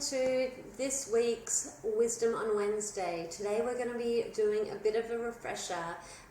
to this week's Wisdom on Wednesday. Today we're going to be doing a bit of a refresher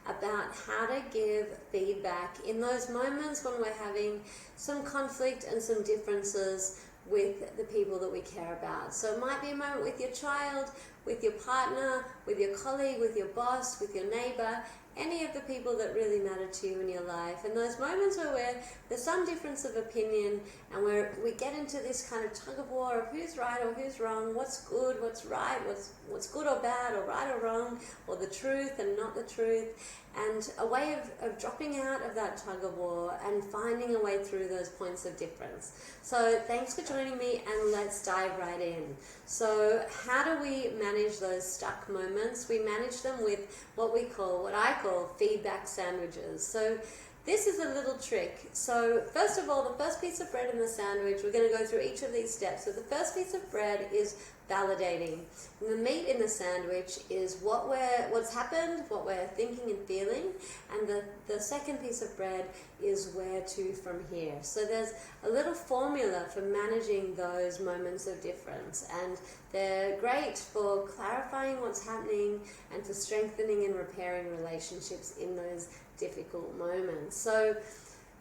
about how to give feedback in those moments when we're having some conflict and some differences with the people that we care about. So it might be a moment with your child, with your partner, with your colleague, with your boss, with your neighbor, any of the people that really matter to you in your life. And those moments where there's some difference of opinion and where we get into this kind of tug-of-war of who's right or who's wrong, what's good, what's right, what's good or bad, or right or wrong, or the truth and not the truth, and a way of dropping out of that tug-of-war and finding a way through those points of difference. So thanks for joining me, and let's dive right in. So how do we manage those stuck moments? We manage them with what I call feedback sandwiches. So this is a little trick. So first of all, the first piece of bread in the sandwich, we're going to go through each of these steps. So the first piece of bread is validating. And the meat in the sandwich is what's happened, what we're thinking and feeling. And the second piece of bread is where to from here. So there's a little formula for managing those moments of difference. And they're great for clarifying what's happening and for strengthening and repairing relationships in those difficult moments. So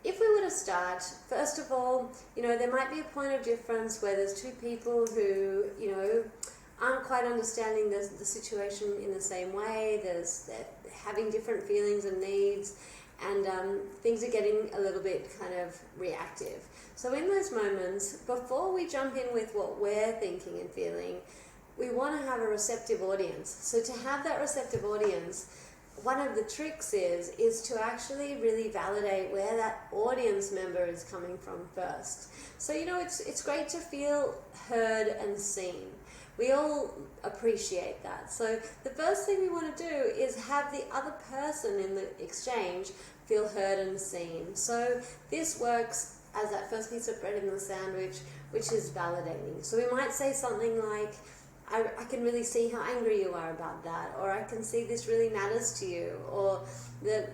if we were to start, first of all, there might be a point of difference where there's two people who, aren't quite understanding the situation in the same way. They're having different feelings and needs, and things are getting a little bit kind of reactive. So in those moments, before we jump in with what we're thinking and feeling, we want to have a receptive audience. So to have that receptive audience, one of the tricks is to actually really validate where that audience member is coming from first. So, it's great to feel heard and seen. We all appreciate that. So the first thing we want to do is have the other person in the exchange feel heard and seen. So this works as that first piece of bread in the sandwich, which is validating. So we might say something like, I can really see how angry you are about that, or I can see this really matters to you, or that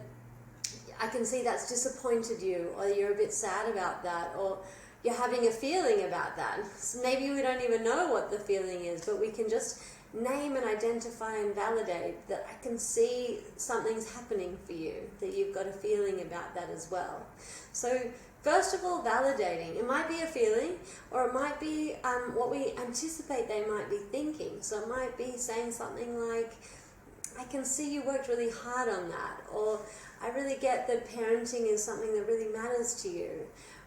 I can see that's disappointed you, or you're a bit sad about that, or you're having a feeling about that. So maybe we don't even know what the feeling is, but we can just name and identify and validate that I can see something's happening for you, that you've got a feeling about that as well. So first of all, validating. It might be a feeling, or it might be what we anticipate they might be thinking. So it might be saying something like, I can see you worked really hard on that, or I really get that parenting is something that really matters to you.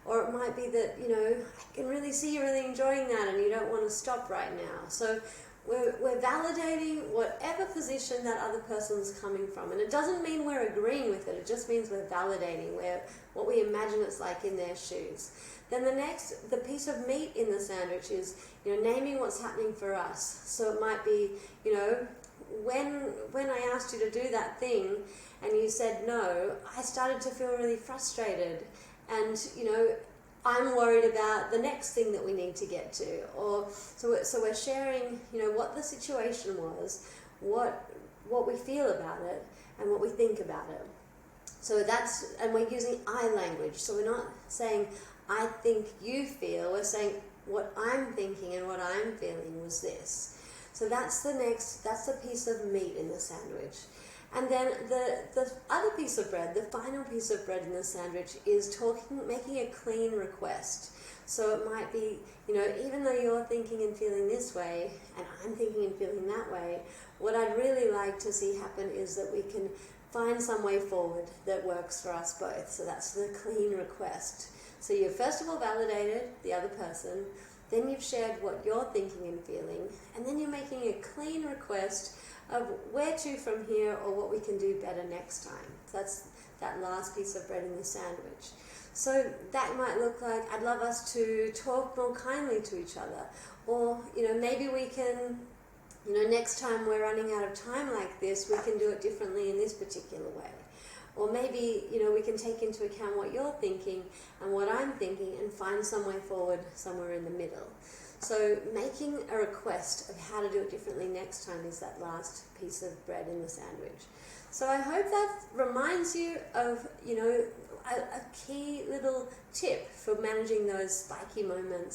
Or it might be that, I can really see you really enjoying that and you don't want to stop right now. So we're validating whatever position that other person's coming from. And it doesn't mean we're agreeing with it. It just means we're validating what we imagine it's like in their shoes. Then the piece of meat in the sandwich is, naming what's happening for us. So it might be, when I asked you to do that thing and you said no, I started to feel really frustrated. And, I'm worried about the next thing that we need to get to. Or so we're sharing, what the situation was, what we feel about it, and what we think about it. So and we're using I language. So we're not saying, I think you feel. We're saying, what I'm thinking and what I'm feeling was this. So that's the piece of meat in the sandwich. And then the other piece of bread, the final piece of bread in the sandwich, is making a clean request. So it might be, even though you're thinking and feeling this way, and I'm thinking and feeling that way, what I'd really like to see happen is that we can find some way forward that works for us both. So that's the clean request. So you've first of all validated the other person, then you've shared what you're thinking and feeling, and then you're making a clean request of where to from here, or what we can do better next time. So that's that last piece of bread in the sandwich. So that might look like, I'd love us to talk more kindly to each other, or maybe we can, next time we're running out of time like this, we can do it differently in this particular way. Or maybe, we can take into account what you're thinking and what I'm thinking and find some way forward somewhere in the middle. So making a request of how to do it differently next time is that last piece of bread in the sandwich. So I hope that reminds you of, a key little tip for managing those spiky moments